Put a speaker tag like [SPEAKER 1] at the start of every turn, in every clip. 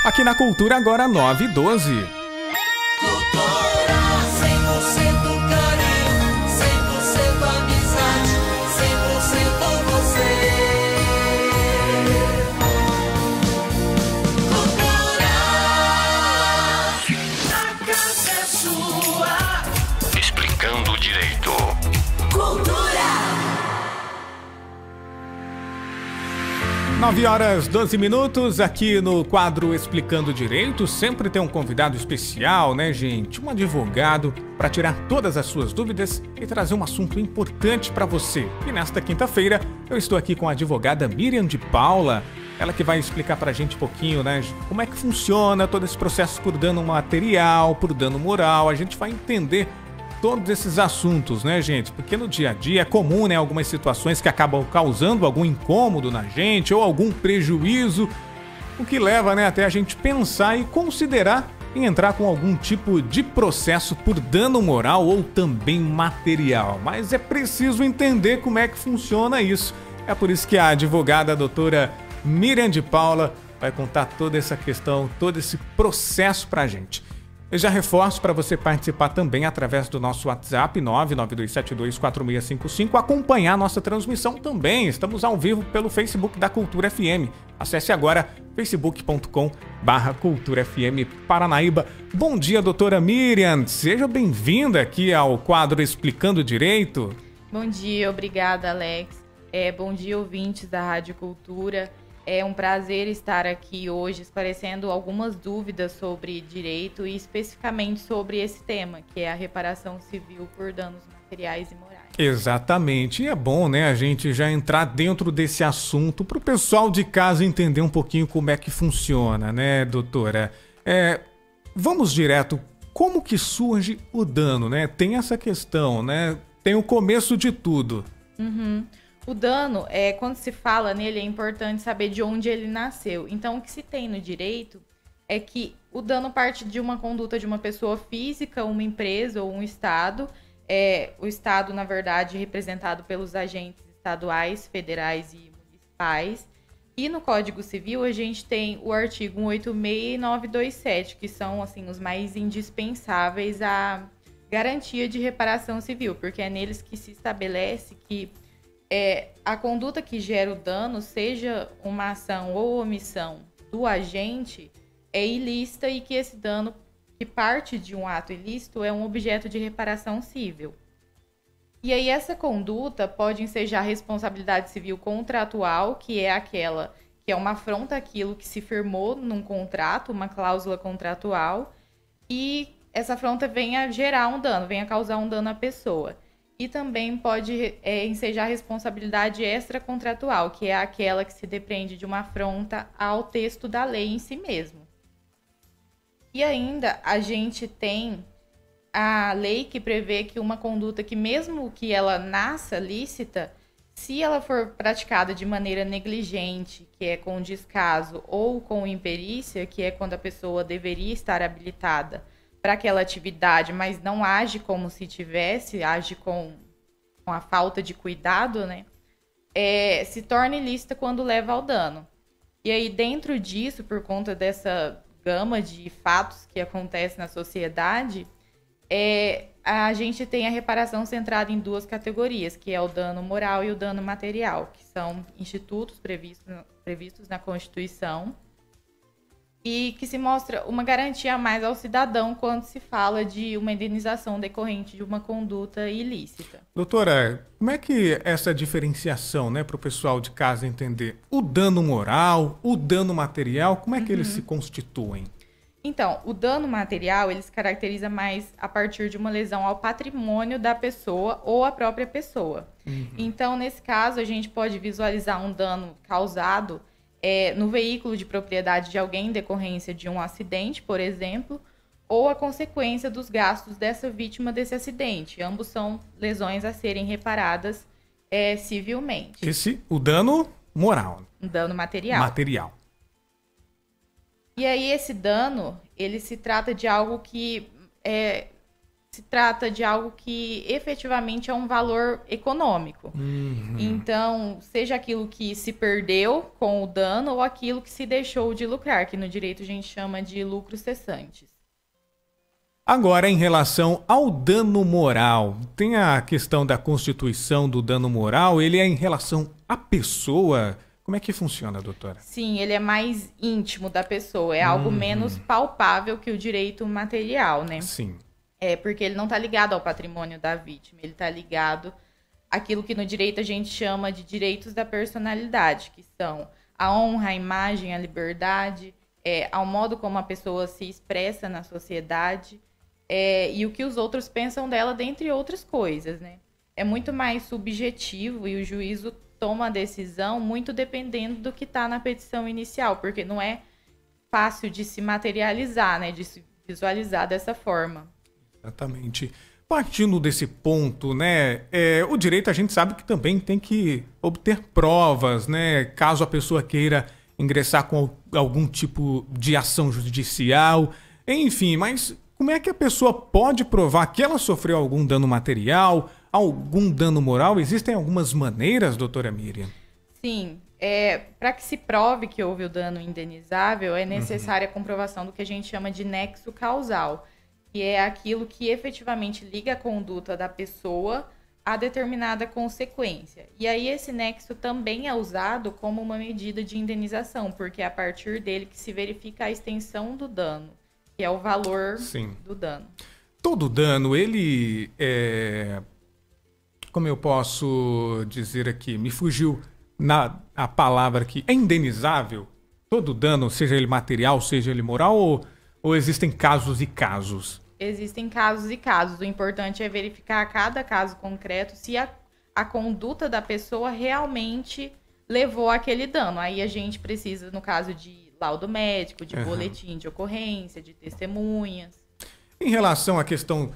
[SPEAKER 1] Aqui na Cultura agora 9h12.
[SPEAKER 2] Cultura 100% carinho, 100% amizade, 100% você. Cultura, a casa é sua.
[SPEAKER 3] Explicando direito.
[SPEAKER 2] Cultura.
[SPEAKER 1] 9h12, aqui no quadro Explicando Direito, sempre tem um convidado especial, né, gente? Um advogado para tirar todas as suas dúvidas e trazer um assunto importante para você. E nesta quinta-feira, eu estou aqui com a advogada Miriam de Paula, ela que vai explicar pra gente um pouquinho, né, como é que funciona todo esse processo por dano material, por dano moral. A gente vai entender todos esses assuntos, né, gente? Porque no dia a dia é comum, né, algumas situações que acabam causando algum incômodo na gente ou algum prejuízo, o que leva, né, até a gente pensar e considerar em entrar com algum tipo de processo por dano moral ou também material. Mas é preciso entender como é que funciona isso. É por isso que a advogada a doutora Miriam de Paula vai contar toda essa questão, todo esse processo pra gente. Eu já reforço para você participar também através do nosso WhatsApp 992724655, acompanhar nossa transmissão também. Estamos ao vivo pelo Facebook da Cultura FM. Acesse agora facebook.com/Cultura FM Paranaíba. Bom dia, doutora Miriam. Seja bem-vinda aqui ao quadro Explicando Direito.
[SPEAKER 4] Bom dia, obrigada, Alex. Bom dia, ouvintes da Rádio Cultura. É um prazer estar aqui hoje esclarecendo algumas dúvidas sobre direito e especificamente sobre esse tema, que é a reparação civil por danos materiais e morais.
[SPEAKER 1] Exatamente. E é bom, né, a gente já entrar dentro desse assunto para o pessoal de casa entender um pouquinho como é que funciona, né, doutora? Vamos direto. Como que surge o dano, né? Tem essa questão, né? Tem o começo de tudo.
[SPEAKER 4] O dano, quando se fala nele, é importante saber de onde ele nasceu. Então, o que se tem no direito é que o dano parte de uma conduta de uma pessoa física, uma empresa ou um Estado. O Estado, na verdade, representado pelos agentes estaduais, federais e municipais. E no Código Civil, a gente tem o artigo 186 e 927, que são assim, os mais indispensáveis à garantia de reparação civil, porque é neles que se estabelece que a conduta que gera o dano, seja uma ação ou omissão do agente, é ilícita e que esse dano, que parte de um ato ilícito, é um objeto de reparação civil. E aí essa conduta pode ensejar responsabilidade civil contratual, que é aquela que é uma afronta àquilo que se firmou num contrato, uma cláusula contratual, e essa afronta venha a gerar um dano, venha a causar um dano à pessoa. E também pode ensejar responsabilidade extracontratual, que é aquela que se depende de uma afronta ao texto da lei em si mesmo. E ainda a gente tem a lei que prevê que uma conduta que, mesmo que ela nasça lícita, se ela for praticada de maneira negligente, que é com descaso, ou com imperícia, que é quando a pessoa deveria estar habilitada para aquela atividade, mas não age como se tivesse, age com a falta de cuidado, né? Se torna ilícita quando leva ao dano. E aí, dentro disso, por conta dessa gama de fatos que acontece na sociedade, a gente tem a reparação centrada em duas categorias, que é o dano moral e o dano material, que são institutos previstos na Constituição, e que se mostra uma garantia a mais ao cidadão quando se fala de uma indenização decorrente de uma conduta ilícita.
[SPEAKER 1] Doutora, como é que essa diferenciação, né, para o pessoal de casa entender o dano moral, o dano material, como é que eles se constituem?
[SPEAKER 4] Então, o dano material, ele se caracteriza mais a partir de uma lesão ao patrimônio da pessoa ou à própria pessoa. Então, nesse caso, a gente pode visualizar um dano causado no veículo de propriedade de alguém em decorrência de um acidente, por exemplo, ou a consequência dos gastos dessa vítima desse acidente. Ambos são lesões a serem reparadas civilmente.
[SPEAKER 1] O dano moral.
[SPEAKER 4] Um dano material.
[SPEAKER 1] Material.
[SPEAKER 4] E aí esse dano, ele se trata de algo que se trata de algo que efetivamente é um valor econômico. Então, seja aquilo que se perdeu com o dano ou aquilo que se deixou de lucrar, que no direito a gente chama de lucros cessantes.
[SPEAKER 1] Agora, em relação ao dano moral, tem a questão da constituição do dano moral, ele é em relação à pessoa. Como é que funciona, doutora?
[SPEAKER 4] Sim, ele é mais íntimo da pessoa, é algo menos palpável que o direito material, né?
[SPEAKER 1] Sim.
[SPEAKER 4] É porque ele não está ligado ao patrimônio da vítima, ele está ligado àquilo que no direito a gente chama de direitos da personalidade, que são a honra, a imagem, a liberdade, ao modo como a pessoa se expressa na sociedade, e o que os outros pensam dela, dentre outras coisas, né? É muito mais subjetivo e o juízo toma a decisão muito dependendo do que está na petição inicial, porque não é fácil de se materializar, né? De se visualizar dessa forma.
[SPEAKER 1] Exatamente. Partindo desse ponto, né, o direito a gente sabe que também tem que obter provas, né, caso a pessoa queira ingressar com algum tipo de ação judicial, enfim, mas como é que a pessoa pode provar que ela sofreu algum dano material, algum dano moral? Existem algumas maneiras, doutora Miriam?
[SPEAKER 4] Sim, para que se prove que houve o dano indenizável, é necessária a comprovação do que a gente chama de nexo causal, que é aquilo que efetivamente liga a conduta da pessoa a determinada consequência. E aí esse nexo também é usado como uma medida de indenização, porque é a partir dele que se verifica a extensão do dano, que é o valor do dano.
[SPEAKER 1] Todo dano, ele como eu posso dizer aqui, me fugiu a palavra aqui, é indenizável? Todo dano, seja ele material, seja ele moral, ou existem casos e casos?
[SPEAKER 4] Existem casos e casos. O importante é verificar a cada caso concreto se a conduta da pessoa realmente levou àquele dano. Aí a gente precisa, no caso de laudo médico, de boletim de ocorrência, de testemunhas.
[SPEAKER 1] Em relação à questão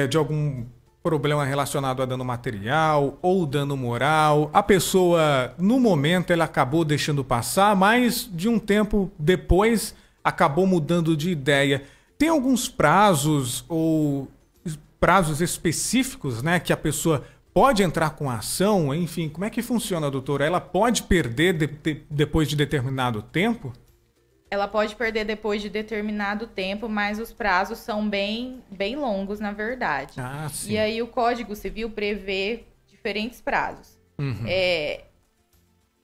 [SPEAKER 1] de algum problema relacionado a dano material ou dano moral, a pessoa, no momento, ela acabou deixando passar, mas de um tempo depois acabou mudando de ideia. Tem alguns prazos ou prazos específicos, né, que a pessoa pode entrar com a ação? Enfim, como é que funciona, doutora? Ela pode perder depois de determinado tempo?
[SPEAKER 4] Ela pode perder depois de determinado tempo, mas os prazos são bem longos, na verdade.
[SPEAKER 1] Ah, sim.
[SPEAKER 4] E aí o Código Civil prevê diferentes prazos.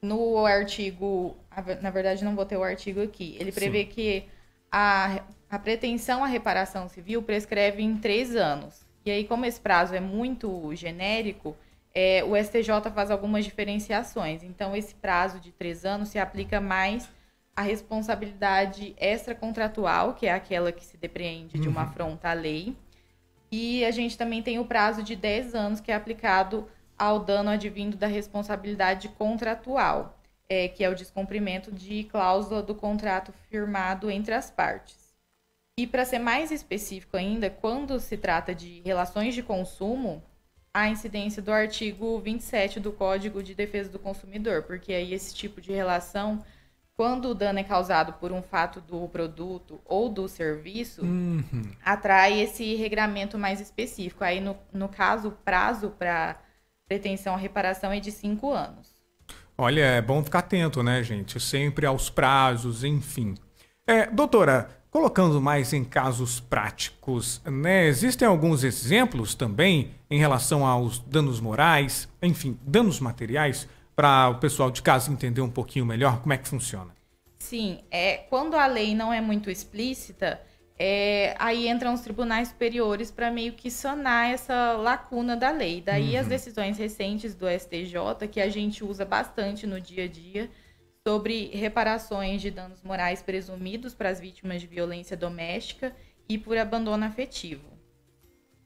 [SPEAKER 4] No artigo... Na verdade, não vou ter o artigo aqui. Ele prevê que a pretensão à reparação civil prescreve em 3 anos. E aí, como esse prazo é muito genérico, o STJ faz algumas diferenciações. Então, esse prazo de 3 anos se aplica mais à responsabilidade extracontratual, que é aquela que se depreende de uma afronta à lei. E a gente também tem o prazo de 10 anos, que é aplicado ao dano advindo da responsabilidade contratual, que é o descumprimento de cláusula do contrato firmado entre as partes. E para ser mais específico ainda, quando se trata de relações de consumo, a incidência do artigo 27 do Código de Defesa do Consumidor, porque aí esse tipo de relação, quando o dano é causado por um fato do produto ou do serviço, atrai esse regramento mais específico. Aí, no caso, o prazo para pretensão à reparação é de 5 anos.
[SPEAKER 1] Olha, é bom ficar atento, né, gente? Sempre aos prazos, enfim. Doutora, colocando mais em casos práticos, né? Existem alguns exemplos também em relação aos danos morais, enfim, danos materiais, para o pessoal de casa entender um pouquinho melhor como é que funciona.
[SPEAKER 4] Sim, quando a lei não é muito explícita, aí entram os tribunais superiores para meio que sanar essa lacuna da lei. Daí as decisões recentes do STJ, que a gente usa bastante no dia a dia, sobre reparações de danos morais presumidos para as vítimas de violência doméstica e por abandono afetivo,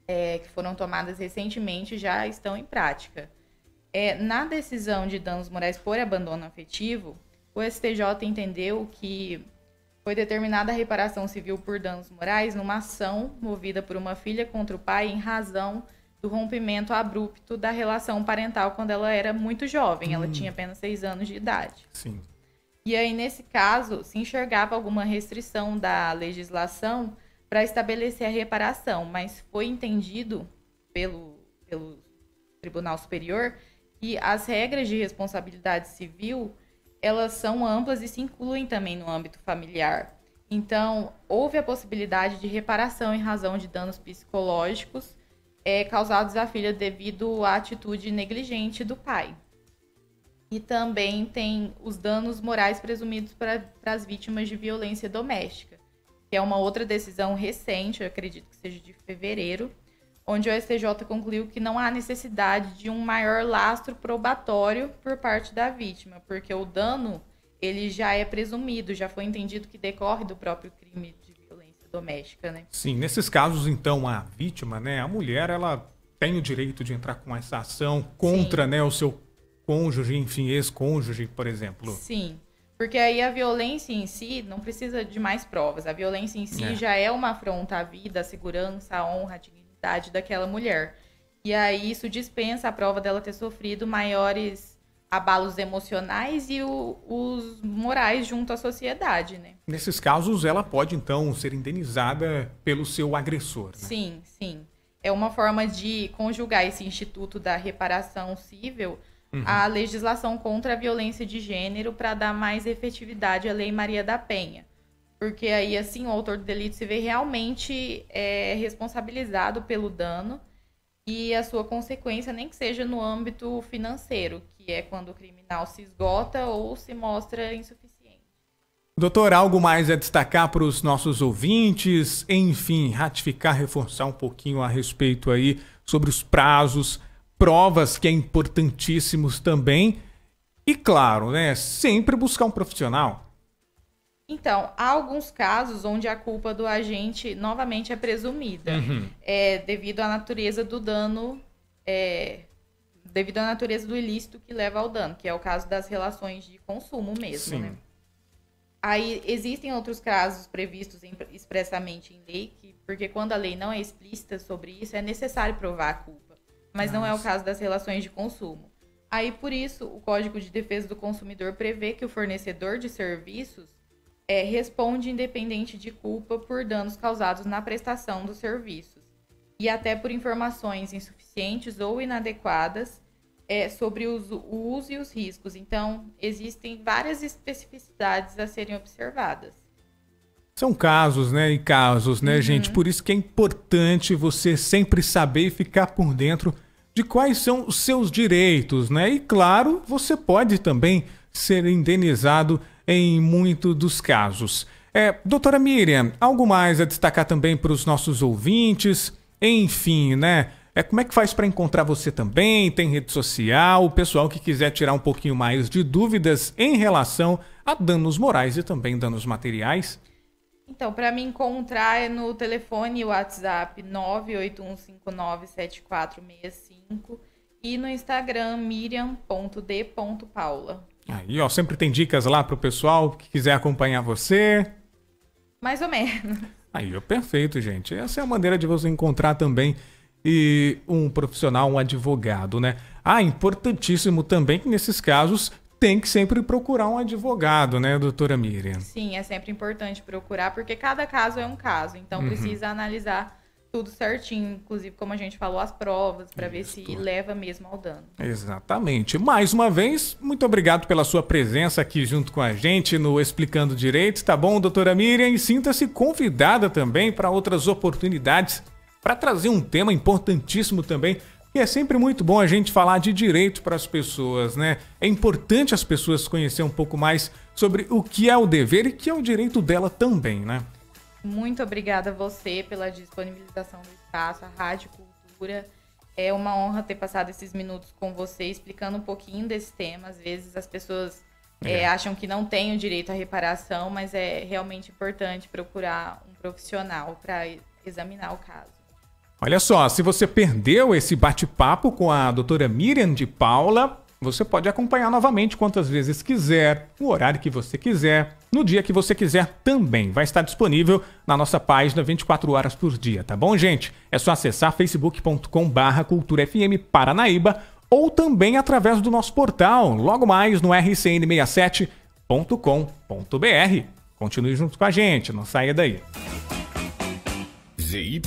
[SPEAKER 4] que foram tomadas recentemente, já estão em prática. Na decisão de danos morais por abandono afetivo, o STJ entendeu que foi determinada a reparação civil por danos morais numa ação movida por uma filha contra o pai em razão do rompimento abrupto da relação parental quando ela era muito jovem. Ela tinha apenas 6 anos de idade.
[SPEAKER 1] Sim.
[SPEAKER 4] E aí, nesse caso, se enxergava alguma restrição da legislação para estabelecer a reparação, mas foi entendido pelo Tribunal Superior que as regras de responsabilidade civil, elas são amplas e se incluem também no âmbito familiar. Então, houve a possibilidade de reparação em razão de danos psicológicos causados à filha devido à atitude negligente do pai. E também tem os danos morais presumidos para as vítimas de violência doméstica, que é uma outra decisão recente, eu acredito que seja de fevereiro, onde o STJ concluiu que não há necessidade de um maior lastro probatório por parte da vítima, porque o dano ele já é presumido, já foi entendido que decorre do próprio crime de violência doméstica, né?
[SPEAKER 1] Sim, nesses casos, então, a vítima, né, a mulher, ela tem o direito de entrar com essa ação contra, né, o seu cônjuge, enfim, ex-cônjuge, por exemplo.
[SPEAKER 4] Sim, porque aí a violência em si não precisa de mais provas. A violência em si já é uma afronta à vida, à segurança, à honra, à dignidade daquela mulher. E aí isso dispensa a prova dela ter sofrido maiores abalos emocionais e os morais junto à sociedade, né?
[SPEAKER 1] Nesses casos, ela pode, então, ser indenizada pelo seu agressor, né?
[SPEAKER 4] Sim, sim. É uma forma de conjugar esse instituto da reparação civil à legislação contra a violência de gênero para dar mais efetividade à Lei Maria da Penha. Porque aí, assim, o autor do delito se vê realmente responsabilizado pelo dano e a sua consequência, nem que seja no âmbito financeiro, que é quando o criminal se esgota ou se mostra insuficiente.
[SPEAKER 1] Doutor, algo mais a destacar para os nossos ouvintes? Enfim, ratificar, reforçar um pouquinho a respeito aí sobre os prazos, provas, que é importantíssimos também. E claro, né, sempre buscar um profissional.
[SPEAKER 4] Então, há alguns casos onde a culpa do agente novamente é presumida, devido à natureza do dano, devido à natureza do ilícito que leva ao dano, que é o caso das relações de consumo mesmo, né? Aí existem outros casos previstos expressamente em lei, porque quando a lei não é explícita sobre isso, é necessário provar a culpa. Mas não é o caso das relações de consumo. Aí, por isso, o Código de Defesa do Consumidor prevê que o fornecedor de serviços responde independente de culpa por danos causados na prestação dos serviços e até por informações insuficientes ou inadequadas sobre o uso e os riscos. Então, existem várias especificidades a serem observadas.
[SPEAKER 1] São casos, né, e casos, né, gente? Por isso que é importante você sempre saber e ficar por dentro de quais são os seus direitos, né? E, claro, você pode também ser indenizado em muitos dos casos. Doutora Miriam, algo mais a destacar também para os nossos ouvintes? Enfim, né? Como é que faz para encontrar você também? Tem rede social? O pessoal que quiser tirar um pouquinho mais de dúvidas em relação a danos morais e também danos materiais?
[SPEAKER 4] Então, para me encontrar é no telefone e WhatsApp 981597465 e no Instagram miriam.d.paula.
[SPEAKER 1] Aí, ó, sempre tem dicas lá pro pessoal que quiser acompanhar você.
[SPEAKER 4] Mais ou menos.
[SPEAKER 1] Aí, ó, perfeito, gente. Essa é a maneira de você encontrar também um profissional, um advogado, né? Importantíssimo também que nesses casos tem que sempre procurar um advogado, né, doutora Miriam?
[SPEAKER 4] Sim, é sempre importante procurar, porque cada caso é um caso. Então, precisa analisar tudo certinho, inclusive, como a gente falou, as provas, para ver se leva mesmo ao dano.
[SPEAKER 1] Exatamente. Mais uma vez, muito obrigado pela sua presença aqui junto com a gente no Explicando Direito, tá bom, doutora Miriam? E sinta-se convidada também para outras oportunidades para trazer um tema importantíssimo também. E é sempre muito bom a gente falar de direito para as pessoas, né? É importante as pessoas conhecerem um pouco mais sobre o que é o dever e que é o direito dela também, né?
[SPEAKER 4] Muito obrigada a você pela disponibilização do espaço, a Rádio Cultura. É uma honra ter passado esses minutos com você, explicando um pouquinho desse tema. Às vezes as pessoas acham que não têm o direito à reparação, mas é realmente importante procurar um profissional para examinar o caso.
[SPEAKER 1] Olha só, se você perdeu esse bate-papo com a doutora Miriam de Paula, você pode acompanhar novamente quantas vezes quiser, o horário que você quiser, no dia que você quiser também. Vai estar disponível na nossa página 24 horas por dia, tá bom, gente? É só acessar facebook.com/Cultura FM Paranaíba ou também através do nosso portal, logo mais no rcn67.com.br. Continue junto com a gente, não saia daí.
[SPEAKER 3] ZYP